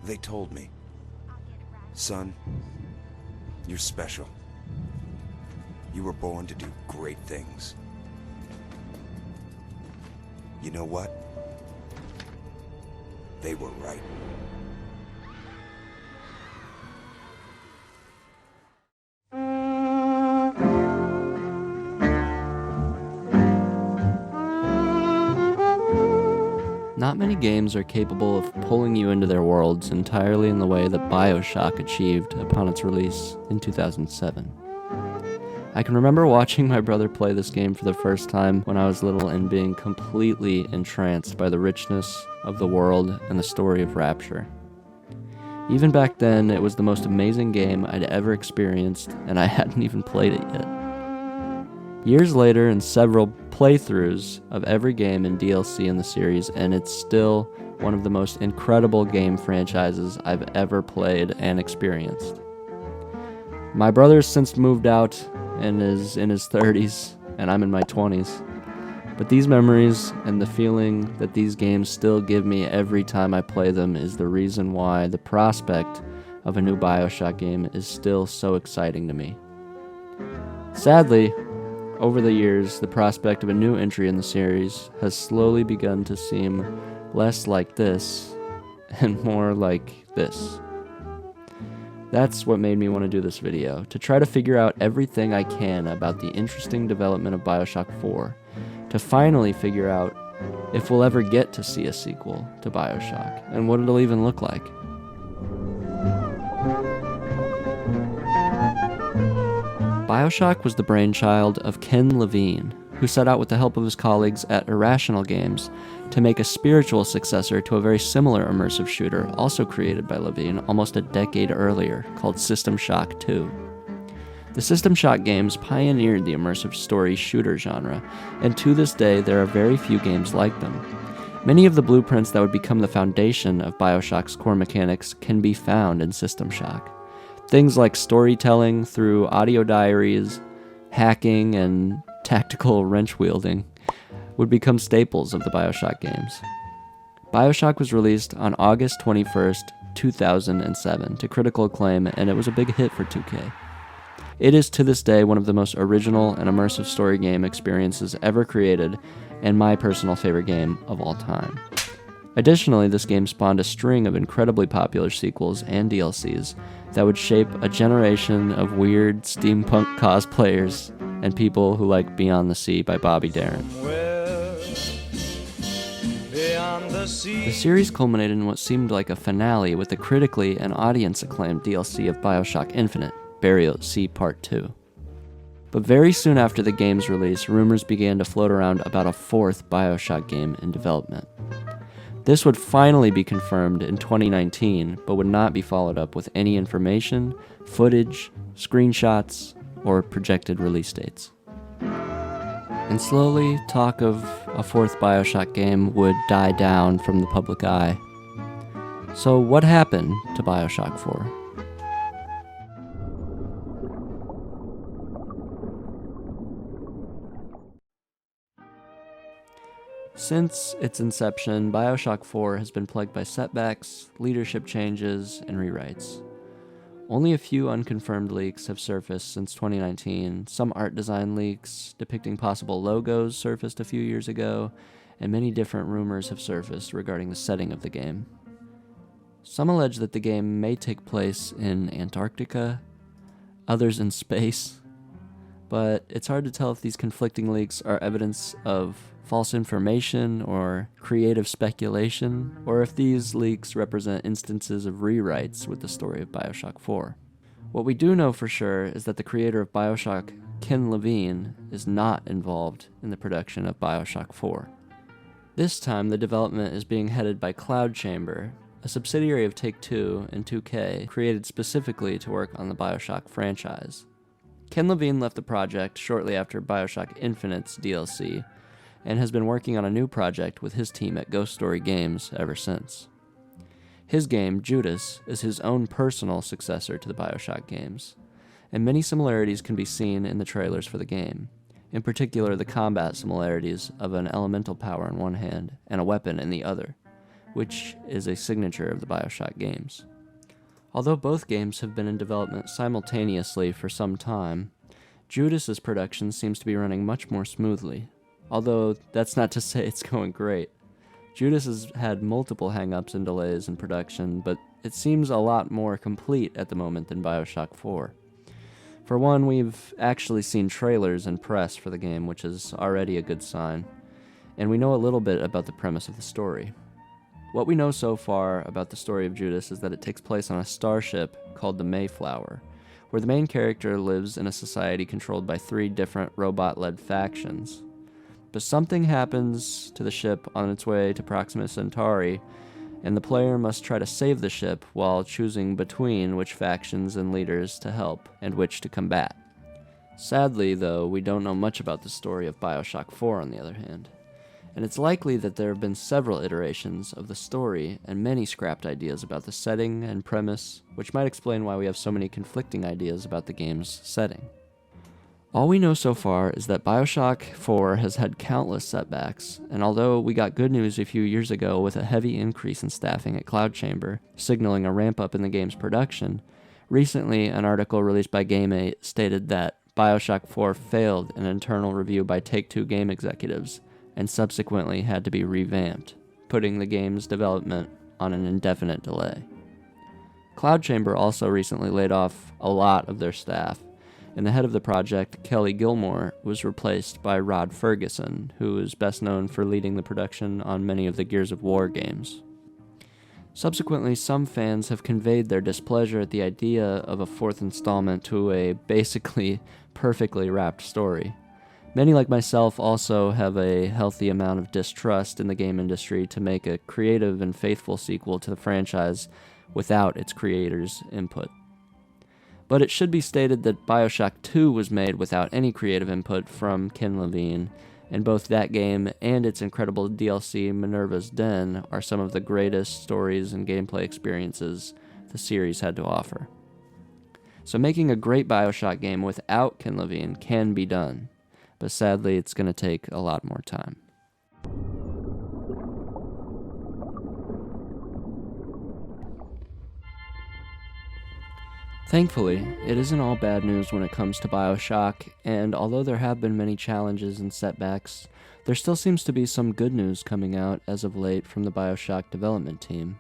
They told me, son, you're special. You were born to do great things. You know what? They were right. Not many games are capable of pulling you into their worlds entirely in the way that BioShock achieved upon its release in 2007. I can remember watching my brother play this game for the first time when I was little and being completely entranced by the richness of the world and the story of Rapture. Even back then, it was the most amazing game I'd ever experienced, and I hadn't even played it yet. Years later, and several playthroughs of every game and DLC in the series, and it's still one of the most incredible game franchises I've ever played and experienced. My brother's since moved out and is in his 30s, and I'm in my 20s. But these memories and the feeling that these games still give me every time I play them is the reason why the prospect of a new BioShock game is still so exciting to me. Sadly, over the years, the prospect of a new entry in the series has slowly begun to seem less like this and more like this. That's what made me want to do this video, to try to figure out everything I can about the interesting development of Bioshock 4, to finally figure out if we'll ever get to see a sequel to Bioshock, and what it'll even look like. Bioshock was the brainchild of Ken Levine, who set out with the help of his colleagues at Irrational Games to make a spiritual successor to a very similar immersive shooter also created by Levine almost a decade earlier, called System Shock 2. The System Shock games pioneered the immersive story shooter genre, and to this day there are very few games like them. Many of the blueprints that would become the foundation of Bioshock's core mechanics can be found in System Shock. Things like storytelling through audio diaries, hacking, and tactical wrench wielding would become staples of the Bioshock games. Bioshock was released on August 21st, 2007 to critical acclaim, and it was a big hit for 2K. It is to this day one of the most original and immersive story game experiences ever created, and my personal favorite game of all time. Additionally, this game spawned a string of incredibly popular sequels and DLCs that would shape a generation of weird steampunk cosplayers and people who like Beyond the Sea by Bobby Darin. The series culminated in what seemed like a finale with the critically and audience-acclaimed DLC of Bioshock Infinite, Burial at Sea Part 2. But very soon after the game's release, rumors began to float around about a fourth Bioshock game in development. This would finally be confirmed in 2019, but would not be followed up with any information, footage, screenshots, or projected release dates. And slowly, talk of a fourth Bioshock game would die down from the public eye. So what happened to Bioshock 4? Since its inception, Bioshock 4 has been plagued by setbacks, leadership changes, and rewrites. Only a few unconfirmed leaks have surfaced since 2019. Some art design leaks depicting possible logos surfaced a few years ago, and many different rumors have surfaced regarding the setting of the game. Some allege that the game may take place in Antarctica, others in space, but it's hard to tell if these conflicting leaks are evidence of false information or creative speculation, or if these leaks represent instances of rewrites with the story of Bioshock 4. What we do know for sure is that the creator of Bioshock, Ken Levine, is not involved in the production of Bioshock 4. This time, the development is being headed by Cloud Chamber, a subsidiary of Take-Two and 2K, created specifically to work on the Bioshock franchise. Ken Levine left the project shortly after Bioshock Infinite's DLC, and has been working on a new project with his team at Ghost Story Games ever since. His game, Judas, is his own personal successor to the Bioshock games, and many similarities can be seen in the trailers for the game, in particular the combat similarities of an elemental power in one hand and a weapon in the other, which is a signature of the BioShock games. Although both games have been in development simultaneously for some time, Judas's production seems to be running much more smoothly, although that's not to say it's going great. Judas has had multiple hang-ups and delays in production, but it seems a lot more complete at the moment than Bioshock 4. For one, we've actually seen trailers and press for the game, which is already a good sign, and we know a little bit about the premise of the story. What we know so far about the story of Judas is that it takes place on a starship called the Mayflower, where the main character lives in a society controlled by 3 different robot-led factions. But something happens to the ship on its way to Proxima Centauri, and the player must try to save the ship while choosing between which factions and leaders to help and which to combat. Sadly, though, we don't know much about the story of Bioshock 4 on the other hand, and it's likely that there have been several iterations of the story and many scrapped ideas about the setting and premise, which might explain why we have so many conflicting ideas about the game's setting. All we know so far is that Bioshock 4 has had countless setbacks, and although we got good news a few years ago with a heavy increase in staffing at Cloud Chamber, signaling a ramp-up in the game's production, recently an article released by Game8 stated that Bioshock 4 failed an internal review by Take-Two game executives, and subsequently had to be revamped, putting the game's development on an indefinite delay. Cloud Chamber also recently laid off a lot of their staff, and the head of the project, Kelly Gilmore, was replaced by Rod Ferguson, who is best known for leading the production on many of the Gears of War games. Subsequently, some fans have conveyed their displeasure at the idea of a 4th installment to a basically perfectly wrapped story. Many like myself also have a healthy amount of distrust in the game industry to make a creative and faithful sequel to the franchise without its creators' input. But it should be stated that Bioshock 2 was made without any creative input from Ken Levine, and both that game and its incredible DLC Minerva's Den are some of the greatest stories and gameplay experiences the series had to offer. So making a great Bioshock game without Ken Levine can be done, but sadly it's going to take a lot more time. Thankfully, it isn't all bad news when it comes to Bioshock, and although there have been many challenges and setbacks, there still seems to be some good news coming out as of late from the Bioshock development team.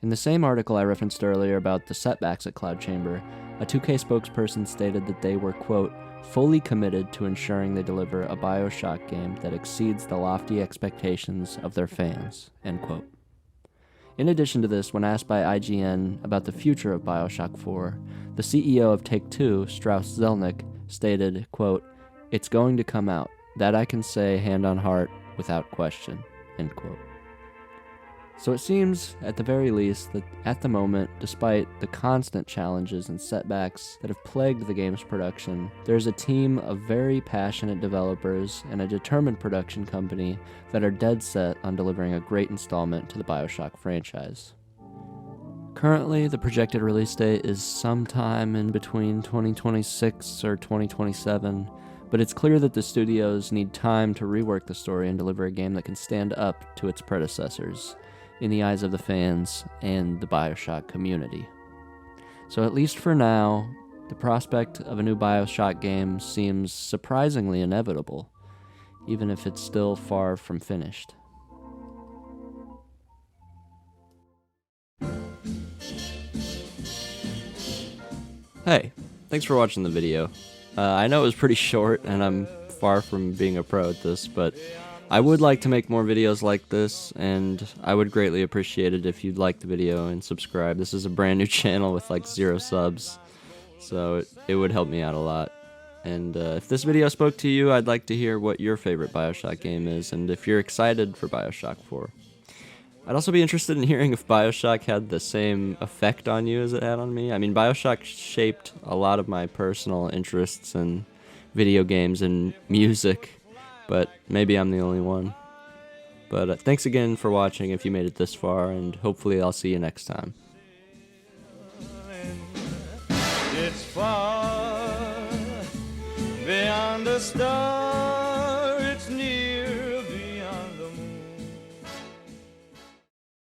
In the same article I referenced earlier about the setbacks at Cloud Chamber, a 2K spokesperson stated that they were, quote, fully committed to ensuring they deliver a Bioshock game that exceeds the lofty expectations of their fans, end quote. In addition to this, when asked by IGN about the future of Bioshock 4, the CEO of Take-Two, Strauss Zelnick, stated, quote, "It's going to come out. That I can say hand on heart without question," end quote. So it seems, at the very least, that at the moment, despite the constant challenges and setbacks that have plagued the game's production, there's a team of very passionate developers and a determined production company that are dead set on delivering a great installment to the Bioshock franchise. Currently, the projected release date is sometime in between 2026 or 2027, but it's clear that the studios need time to rework the story and deliver a game that can stand up to its predecessors in the eyes of the fans and the Bioshock community. So at least for now, the prospect of a new Bioshock game seems surprisingly inevitable, even if it's still far from finished. Hey, thanks for watching the video. I know it was pretty short, and I'm far from being a pro at this, but I would like to make more videos like this, and I would greatly appreciate it if you'd like the video and subscribe. This is a brand new channel with like 0 subs, so it would help me out a lot. And if this video spoke to you, I'd like to hear what your favorite Bioshock game is, and if you're excited for Bioshock 4. I'd also be interested in hearing if Bioshock had the same effect on you as it had on me. I mean, Bioshock shaped a lot of my personal interests in video games and music, but maybe I'm the only one. But thanks again for watching if you made it this far, and hopefully I'll see you next time. It's far beyond the stars.